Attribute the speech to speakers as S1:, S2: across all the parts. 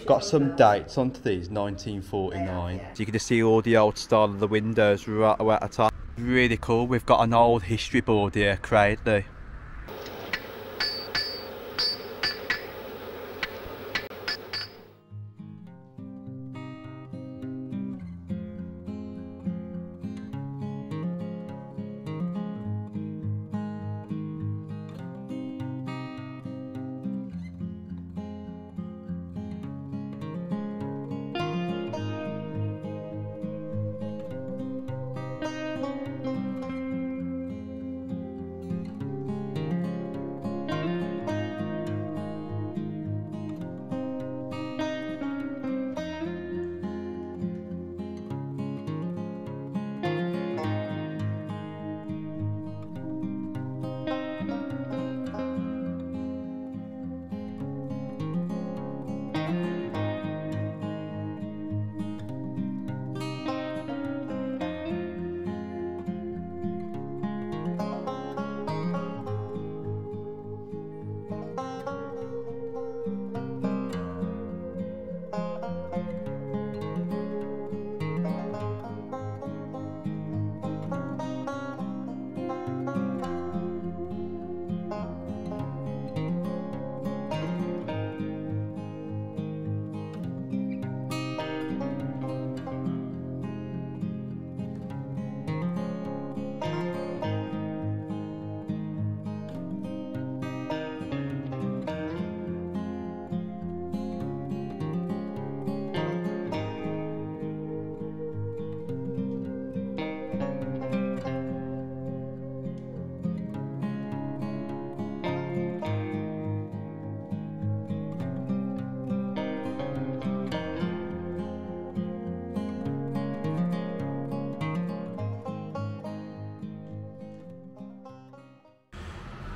S1: Got some dates onto these, 1949. So you can just see all the old style of the windows right away at the top. Really cool. We've got an old history board here, cradley.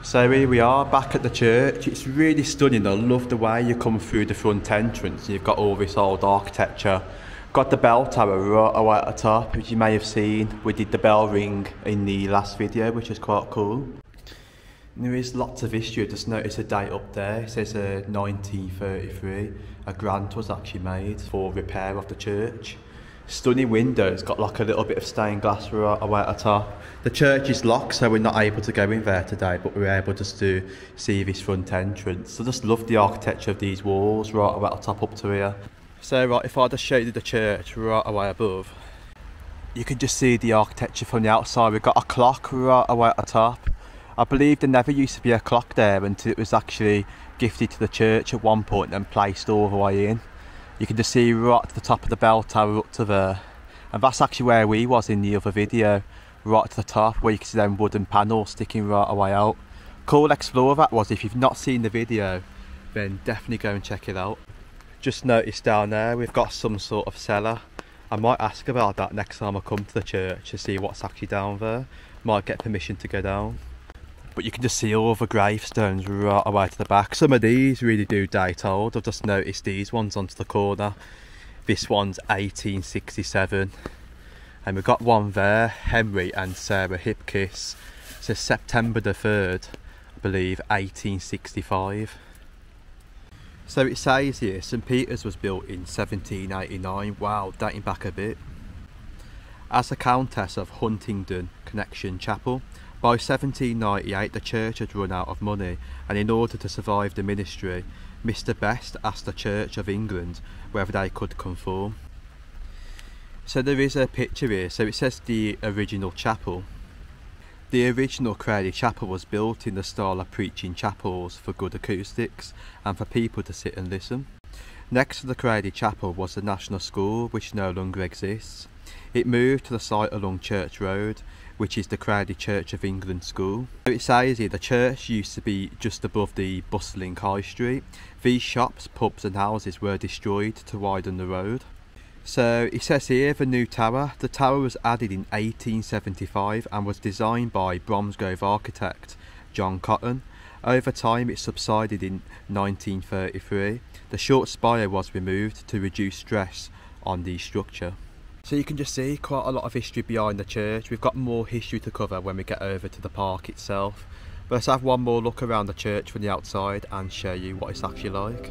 S1: So here we are back at the church. It's really stunning. I love the way you come through the front entrance and you've got all this old architecture. Got the bell tower right away at the top, as you may have seen. We did the bell ring in the last video, which is quite cool. And there is lots of history. Just notice a date up there. It says 1933. A grant was actually made for repair of the church. Stunning windows, got like a little bit of stained glass right away at the top. The church is locked, so we're not able to go in there today, but we're able just to see this front entrance. I just love the architecture of these walls right away at the top up to here. So right, if I just show you the church right away above, you can just see the architecture from the outside. We've got a clock right away at the top. I believe there never used to be a clock there until it was actually gifted to the church at one point and placed all the way in. You can just see right at the top of the bell tower up to there. And that's actually where we was in the other video, right to the top, where you can see them wooden panels sticking right away out. Cool explore that was. If you've not seen the video, then definitely go and check it out. Just noticed down there we've got some sort of cellar. I might ask about that next time I come to the church to see what's actually down there. Might get permission to go down. But you can just see all the gravestones right away to the back. Some of these really do date old. I've just noticed these ones onto the corner. This one's 1867. And we've got one there, Henry and Sarah Hipkiss. It says September the 3rd, I believe, 1865. So it says here, St Peter's was built in 1789. Wow, dating back a bit. As the Countess of Huntingdon Connection Chapel. By 1798 the church had run out of money, and in order to survive the ministry, Mr Best asked the Church of England whether they could conform. So there is a picture here. So it says the original chapel. The original Cradley Chapel was built in the style of preaching chapels for good acoustics and for people to sit and listen. Next to the Cradley Chapel was the National School, which no longer exists. It moved to the site along Church Road, which is the Cradley Church of England School. So it says here the church used to be just above the bustling High Street. These shops, pubs and houses were destroyed to widen the road. So it says here the new tower. The tower was added in 1875 and was designed by Bromsgrove architect John Cotton. Over time it subsided in 1933. The short spire was removed to reduce stress on the structure. So you can just see quite a lot of history behind the church. We've got more history to cover when we get over to the park itself. But let's have one more look around the church from the outside and show you what it's actually like.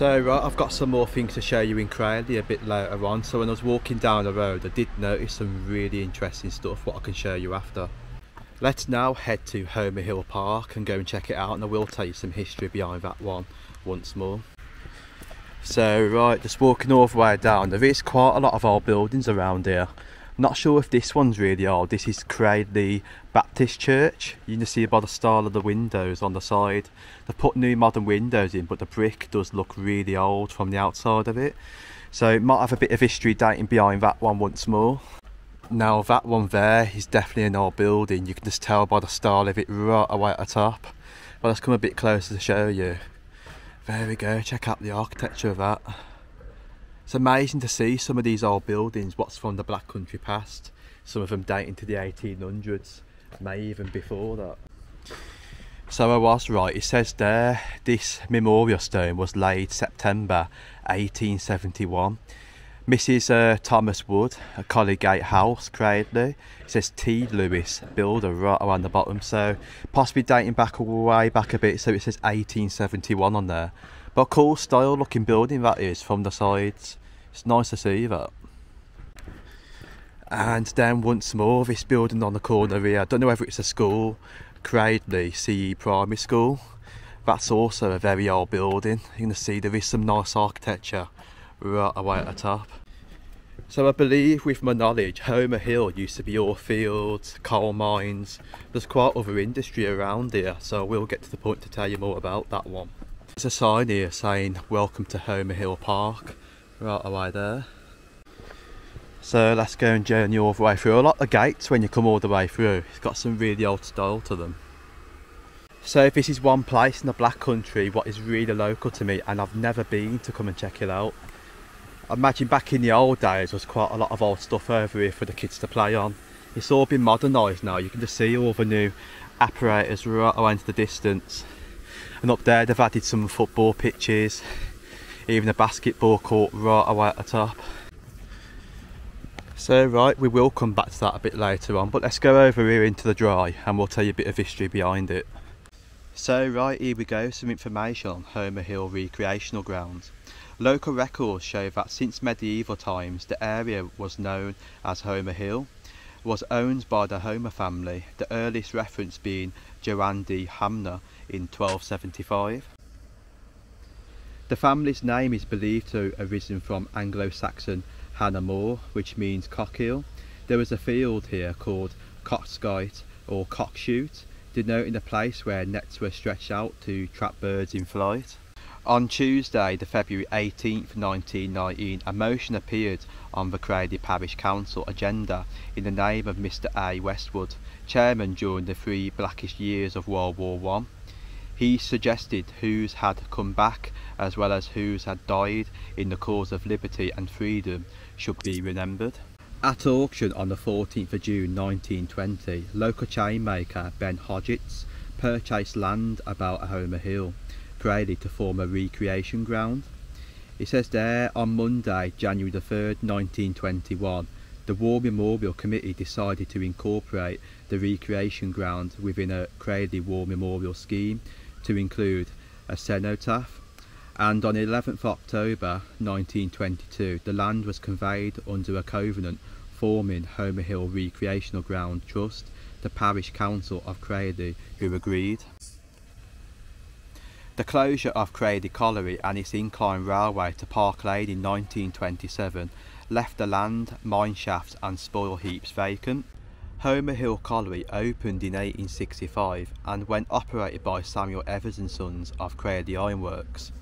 S1: So right, I've got some more things to show you in Cradley a bit later on. So when I was walking down the road, I did notice some really interesting stuff, what I can show you after. Let's now head to Homerhill Park and go and check it out, and I will tell you some history behind that one once more. So right, just walking all the way down, there is quite a lot of old buildings around here. Not sure if this one's really old. This is Cradley Baptist Church. You can see by the style of the windows on the side. They've put new modern windows in, but the brick does look really old from the outside of it. So it might have a bit of history dating behind that one once more. Now that one there is definitely an old building. You can just tell by the style of it right away at the top. But let's come a bit closer to show you. There we go, check out the architecture of that. It's amazing to see some of these old buildings, what's from the Black Country past. Some of them dating to the 1800s, may even before that. So I was right, it says there, this memorial stone was laid September 1871. Mrs. Thomas Wood, a colleygate house, Cradley. It says T. Lewis, builder, right around the bottom. So possibly dating back way back a bit, so it says 1871 on there. But a cool style looking building that is from the sides. It's nice to see that. And then once more, this building on the corner here, I don't know whether it's a school, Cradley CE Primary School. That's also a very old building. You can see there is some nice architecture right away at the top. So I believe, with my knowledge, Homerhill used to be all fields, coal mines. There's quite other industry around here, so I will get to the point to tell you more about that one. There's a sign here saying welcome to Homerhill Park, right away there. So let's go and journey all the way through. I like the gates when you come all the way through. It's got some really old style to them. So if this is one place in the Black Country what is really local to me, and I've never been to come and check it out. I imagine back in the old days there was quite a lot of old stuff over here for the kids to play on. It's all been modernised now. You can just see all the new apparatus right away into the distance. And up there they've added some football pitches, even a basketball court right away at the top. So right, we will come back to that a bit later on, but let's go over here into the dry and we'll tell you a bit of history behind it. So right, here we go, some information on Homerhill Recreational Grounds. Local records show that since medieval times the area was known as Homerhill, was owned by the Homer family, the earliest reference being Joanne de Hamner in 1275. The family's name is believed to have arisen from Anglo-Saxon Hannah Moor, which means cockhill. There was a field here called Cocksgate or Cockshoot, denoting a place where nets were stretched out to trap birds in flight. On Tuesday, the February 18th, 1919, a motion appeared on the Cradley Parish Council agenda in the name of Mr A. Westwood, chairman during the 3 blackish years of World War I. He suggested whose had come back, as well as whose had died in the cause of liberty and freedom, should be remembered. At auction on the 14th of June 1920, local chainmaker Ben Hodgetts purchased land about Homerhill, Cradley, to form a recreation ground. It says there, on Monday, January the 3rd, 1921, the War Memorial Committee decided to incorporate the recreation ground within a Cradley War Memorial scheme to include a cenotaph, and on 11th October 1922 the land was conveyed under a covenant forming Homerhill Recreational Ground Trust, the Parish Council of Cradley, who agreed. The closure of Cradley Colliery and its incline railway to Park Lane in 1927 left the land, mine shafts and spoil heaps vacant. Homerhill Colliery opened in 1865 and when operated by Samuel Evers and Sons of Cradley Ironworks.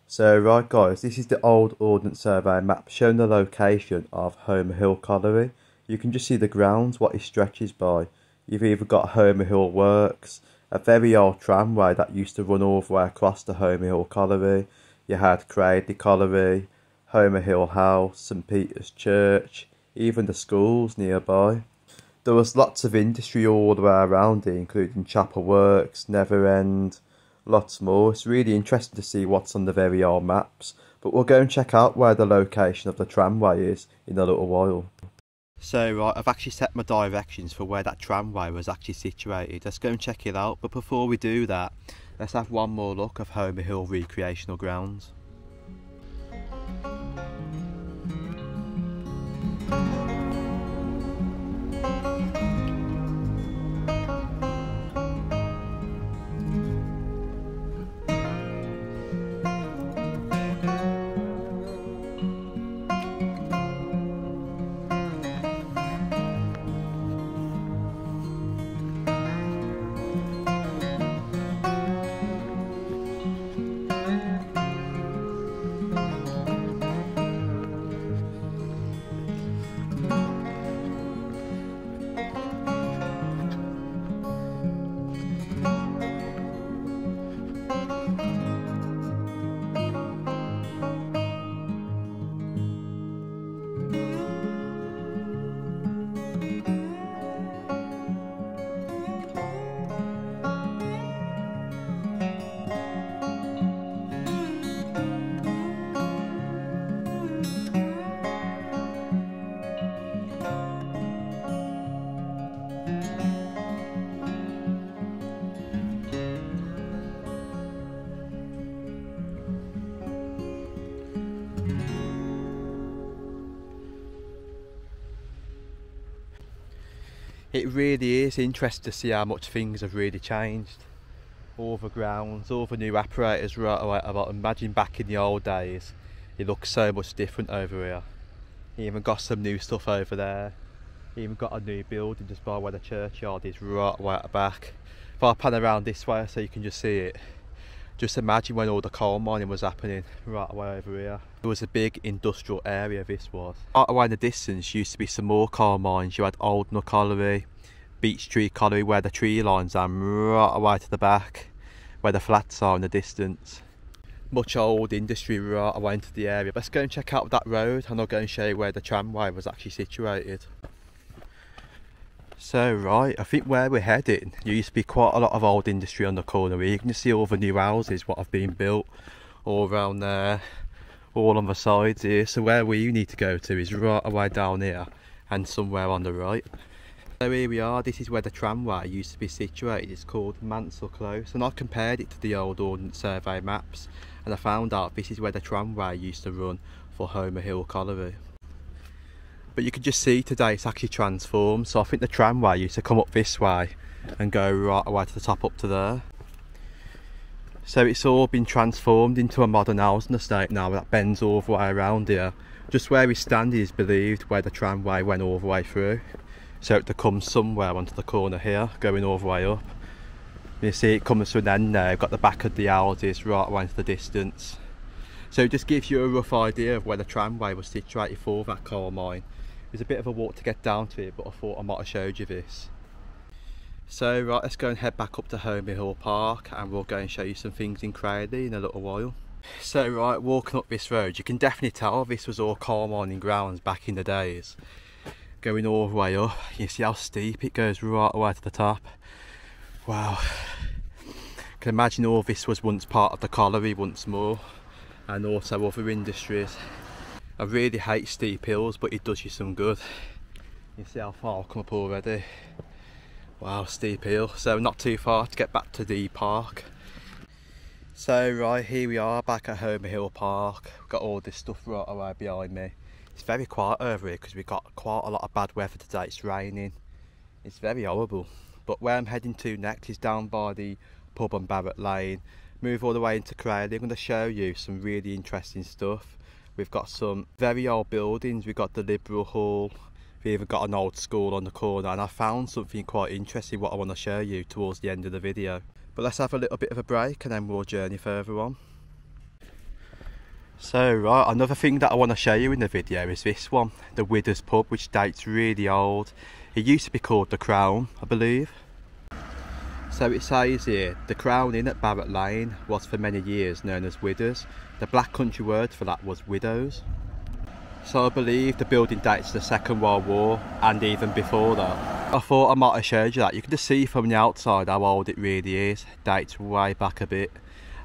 S1: So right guys, this is the old Ordnance Survey map showing the location of Homerhill Colliery. You can just see the grounds, what it stretches by. You've either got Homerhill Works, a very old tramway that used to run all the way across the Homerhill Colliery. You had Cradley Colliery, Homerhill House, St Peter's Church, even the schools nearby. There was lots of industry all the way around it, including Chapel Works, Never End, lots more. It's really interesting to see what's on the very old maps, but we'll go and check out where the location of the tramway is in a little while. So right, I've actually set my directions for where that tramway was actually situated. Let's go and check it out, but before we do that, let's have one more look of Homerhill Recreational Grounds. It really is interesting to see how much things have really changed. All the grounds, all the new apparatus right away. Imagine back in the old days, it looks so much different over here. You even got some new stuff over there. You even got a new building just by where the churchyard is right away at the back. If I pan around this way so you can just see it, just imagine when all the coal mining was happening right away over here. It was a big industrial area, this was. Right away in the distance used to be some more coal mines. You had Old Nook Colliery, Beech Tree Colliery where the tree lines are, right away to the back where the flats are in the distance. Much old industry right away into the area. Let's go and check out that road and I'll go and show you where the tramway was actually situated. So right, I think where we're heading, there used to be quite a lot of old industry on the corner here. You can see all the new houses what have been built all around there, all on the sides here. So where we need to go to is right away down here and somewhere on the right. So here we are, this is where the tramway used to be situated. It's called Mansell Close, and I compared it to the old Ordnance Survey maps and I found out this is where the tramway used to run for Homerhill Colliery. But you can just see today it's actually transformed, so I think the tramway used to come up this way and go right away to the top up to there. So it's all been transformed into a modern housing estate now that bends all the way around here. Just where we stand is believed where the tramway went all the way through. So it comes somewhere onto the corner here, going all the way up. You see it comes to an end now, got the back of the houses right away into the distance. So it just gives you a rough idea of where the tramway was situated for that coal mine. It was a bit of a walk to get down to it, but I thought I might have showed you this. So right, let's go and head back up to Homerhill Park and we'll go and show you some things in Cradley in a little while. So right, walking up this road, you can definitely tell this was all coal mining grounds back in the days. Going all the way up, you see how steep it goes right away to the top. Wow. I can imagine all this was once part of the colliery once more, and also other industries. I really hate steep hills, but it does you some good. You see how far I've come up already. Wow, steep hill. So not too far to get back to the park. So right, here we are back at Homerhill Park. We've got all this stuff right away behind me. It's very quiet over here because we've got quite a lot of bad weather today. It's raining. It's very horrible. But where I'm heading to next is down by the pub on Barrett Lane. Move all the way into Cradley. I'm going to show you some really interesting stuff. We've got some very old buildings. We've got the Liberal Hall. We've even got an old school on the corner, and I found something quite interesting what I want to show you towards the end of the video. But let's have a little bit of a break and then we'll journey further on. So right, another thing that I want to show you in the video is this one, the Widder's Pub, which dates really old. It used to be called the Crown, I believe. So it says here, the Crown Inn at Barrett Lane was for many years known as Widder's. The black country word for that was widows. So I believe the building dates to the Second World War and even before that. I thought I might have showed you that. You can just see from the outside how old it really is. It dates way back a bit.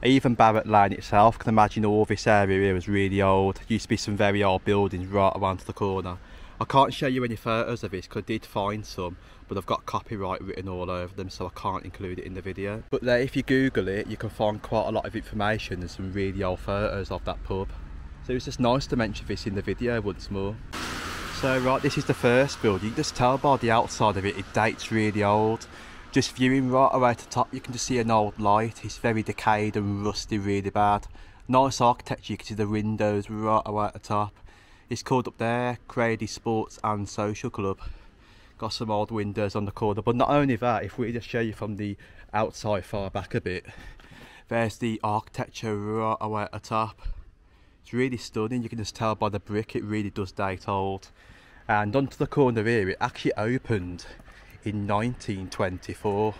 S1: Even Barrett Lane itself, can imagine all this area here was really old. Used to be some very old buildings right around the corner. I can't show you any photos of this because I did find some, but I've got copyright written all over them, so I can't include it in the video. But there, if you Google it, you can find quite a lot of information and some really old photos of that pub. So it's just nice to mention this in the video once more. So right, this is the first building. You can just tell by the outside of it, it dates really old. Just viewing right away at the top, you can just see an old light. It's very decayed and rusty, really bad. Nice architecture, you can see the windows right away at the top. It's called up there, Cradley Sports and Social Club. Got some old windows on the corner, but not only that, if we just show you from the outside far back a bit, there's the architecture right away at the top. It's really stunning, you can just tell by the brick, it really does date old. And onto the corner here, it actually opened in 1924. It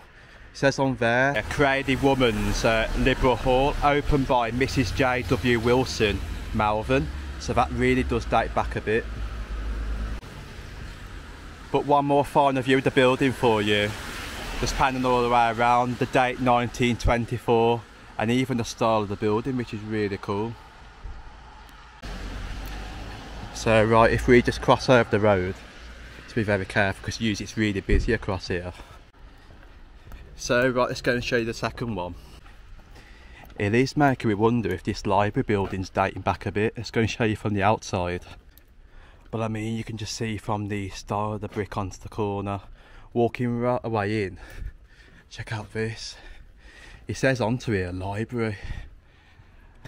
S1: says on there, Cradley Women's Liberal Hall, opened by Mrs. J.W. Wilson, Malvern. So that really does date back a bit. But one more final view of the building for you. Just panning all the way around, the date 1924, and even the style of the building, which is really cool. So right, if we just cross over the road, to be very careful because usually it's really busy across here. So right, let's go and show you the second one. It is making me wonder if this library building's dating back a bit. Let's go and show you from the outside. But I mean, you can just see from the style of the brick onto the corner, Walking right away in, check out this. It says onto here, library.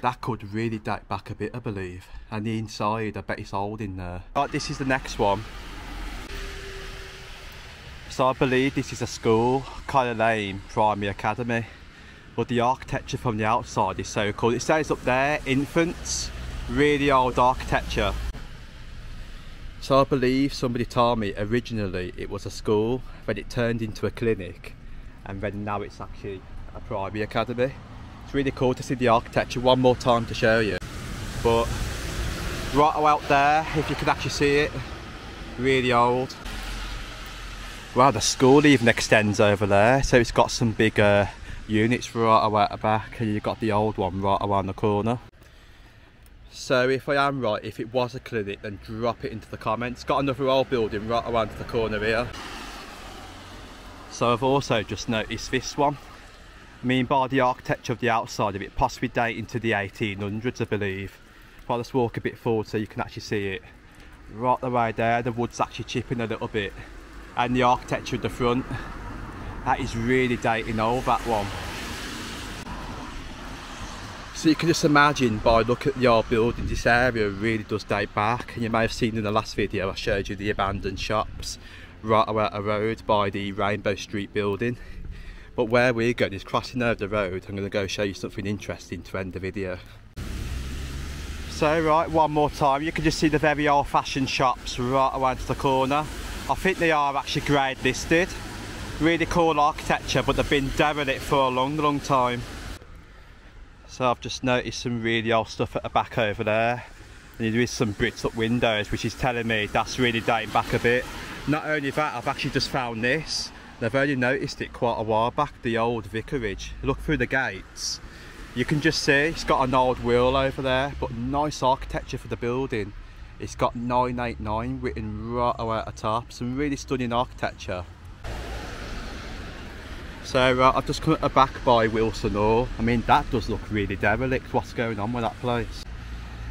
S1: That could really date back a bit, I believe. And the inside, I bet it's old in there. Right, this is the next one. So I believe this is a school, Colleygate Primary Academy. But the architecture from the outside is so cool. It says up there, infants, really old architecture. So I believe somebody told me originally it was a school, then it turned into a clinic, and then now it's actually a primary academy. It's really cool to see the architecture one more time to show you. But right out there, if you can actually see it, really old. Wow, the school even extends over there, so it's got some bigger units right away at the back, and you've got the old one right around the corner. So if I am right, if it was a clinic, then drop it into the comments. Got another old building right around the corner here. So I've also just noticed this one. I mean, by the architecture of the outside of it, possibly dating to the 1800s, I believe. If I just walk a bit forward so you can actually see it. Right the way there, the wood's actually chipping a little bit. And the architecture at the front, that is really dating old, that one. So you can just imagine by looking at the old buildings, this area really does date back. And you may have seen in the last video I showed you the abandoned shops right away at a road by the Rainbow Street building. But where we're going is crossing over the road. I'm going to go show you something interesting to end the video. So right, one more time, you can just see the very old-fashioned shops right around the corner. I think they are actually grade listed. Really cool architecture, but they've been derelict for a long time. So I've just noticed some really old stuff at the back over there. And there is some bricks up windows, which is telling me that's really dating back a bit. Not only that, I've actually just found this. I've only noticed it quite a while back, the old vicarage. Look through the gates. You can just see it's got an old wheel over there, but nice architecture for the building. It's got 989 written right away at the top. Some really stunning architecture. So I've just come at the back by Wilson Hall. I mean, that does look really derelict. What's going on with that place?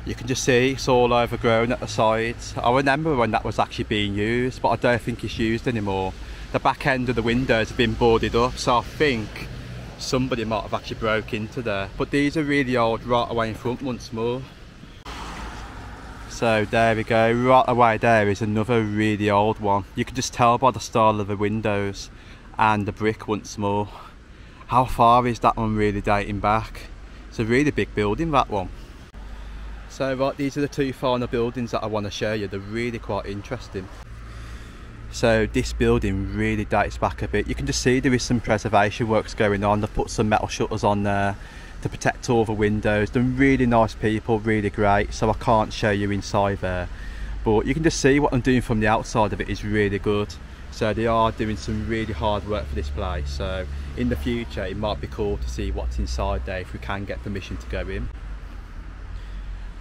S1: You can just see it's all overgrown at the sides. I remember when that was actually being used, but I don't think it's used anymore. The back end of the windows have been boarded up, so I think somebody might have actually broke into there. But these are really old right away in front once more. So there we go, right away there is another really old one. You can just tell by the style of the windows and the brick once more. How far is that one really dating back? It's a really big building, that one. So right, these are the two final buildings that I want to show you. They're really quite interesting. So this building really dates back a bit. You can just see there is some preservation works going on. They've put some metal shutters on there to protect all the windows. They're really nice people, really great. So I can't show you inside there, but you can just see what I'm doing from the outside of it is really good. So they are doing some really hard work for this place. So in the future it might be cool to see what's inside there if we can get permission to go in.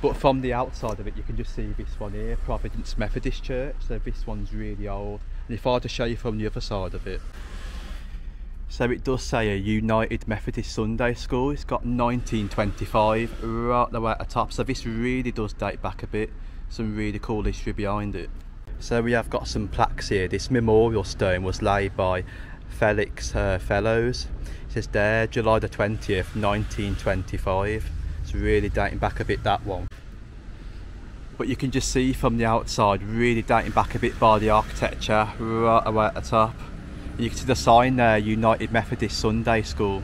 S1: But from the outside of it, you can just see this one here, Providence Methodist Church. So this one's really old. And if I had to show you from the other side of it. So it does say a United Methodist Sunday School. It's got 1925 right the way at the top. So this really does date back a bit. Some really cool history behind it. So we have got some plaques here. This memorial stone was laid by Felix Fellows. It says there, July the 20th, 1925. It's really dating back a bit, that one. But you can just see from the outside, really dating back a bit by the architecture right away at the top. You can see the sign there, United Methodist Sunday School.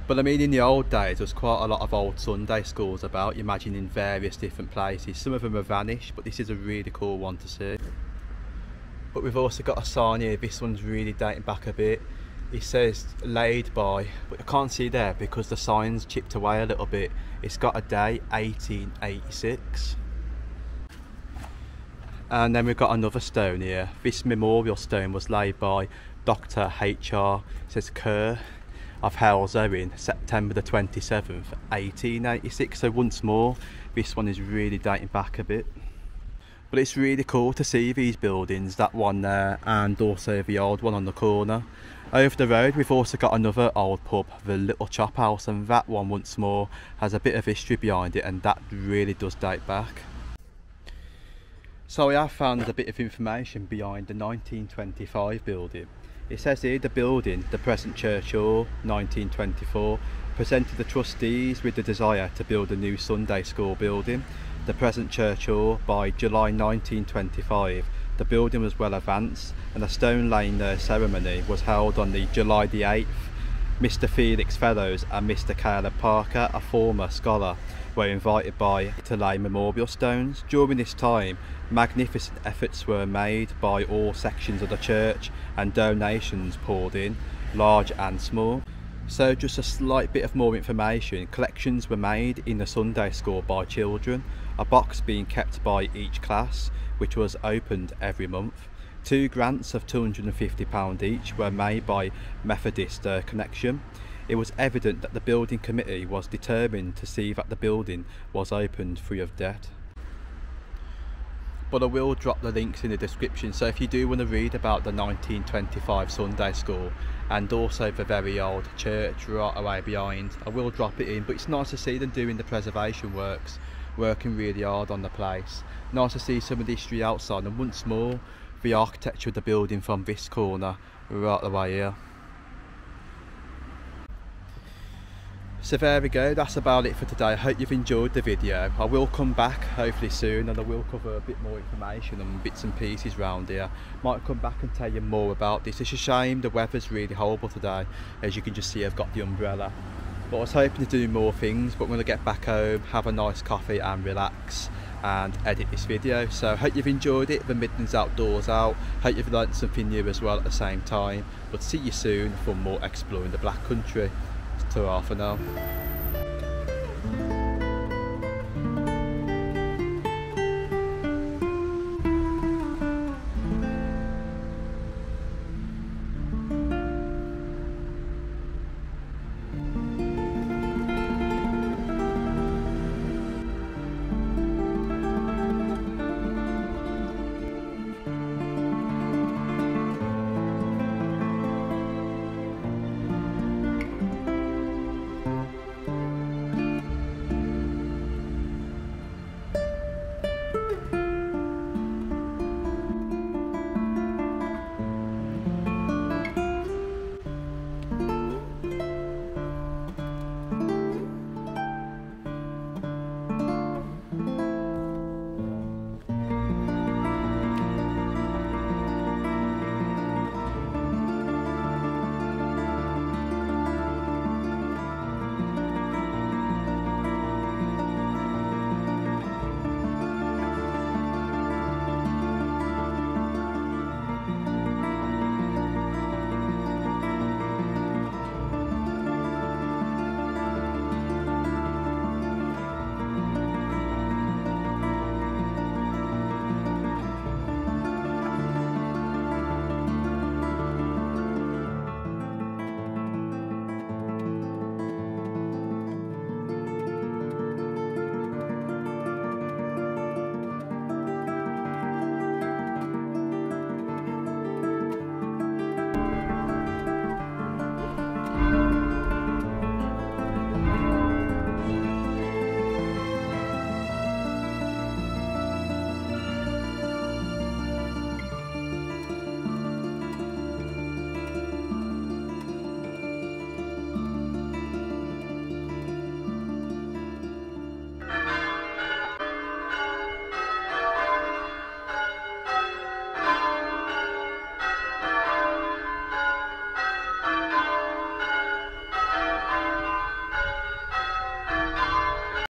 S1: But I mean, in the old days, there was quite a lot of old Sunday schools about, you imagine, in various different places. Some of them have vanished, but this is a really cool one to see. But we've also got a sign here. This one's really dating back a bit. It says laid by, but I can't see there because the sign's chipped away a little bit. It's got a day, 1886. And then we've got another stone here. This memorial stone was laid by Dr. H.R. It says Kerr of Hales in September the 27th, 1886. So once more, this one is really dating back a bit. But it's really cool to see these buildings, that one there and also the old one on the corner. Over the road we've also got another old pub, the Little Chop House, and that one once more has a bit of history behind it, and that really does date back. So I have found a bit of information behind the 1925 building. It says here the building, the present church hall, 1924, presented the trustees with the desire to build a new Sunday school building. The present church hall, by July 1925, the building was well advanced and a stone laying ceremony was held on the July the 8th. Mr. Felix Fellows and Mr. Caleb Parker, a former scholar, were invited to lay memorial stones. During this time, magnificent efforts were made by all sections of the church and donations poured in, large and small. So just a slight bit of more information, collections were made in the Sunday school by children, a box being kept by each class, which was opened every month. 2 grants of £250 each were made by Methodist Connection. It was evident that the building committee was determined to see that the building was opened free of debt. But I will drop the links in the description, so if you do want to read about the 1925 Sunday school and also the very old church right away behind, I will drop it in. But it's nice to see them doing the preservation works, working really hard on the place. Nice to see some of the history outside, and once more the architecture of the building from this corner right away here. So there we go, that's about it for today. I hope you've enjoyed the video. I will come back hopefully soon and I will cover a bit more information and bits and pieces around here. Might come back and tell you more about this. It's a shame the weather's really horrible today. As you can just see, I've got the umbrella. But I was hoping to do more things, but I'm going to get back home, have a nice coffee and relax and edit this video. So I hope you've enjoyed it, the Midlands Outdoors out. Hope you've learnt something new as well at the same time. But see you soon for more exploring the Black Country. Ta-ra for now.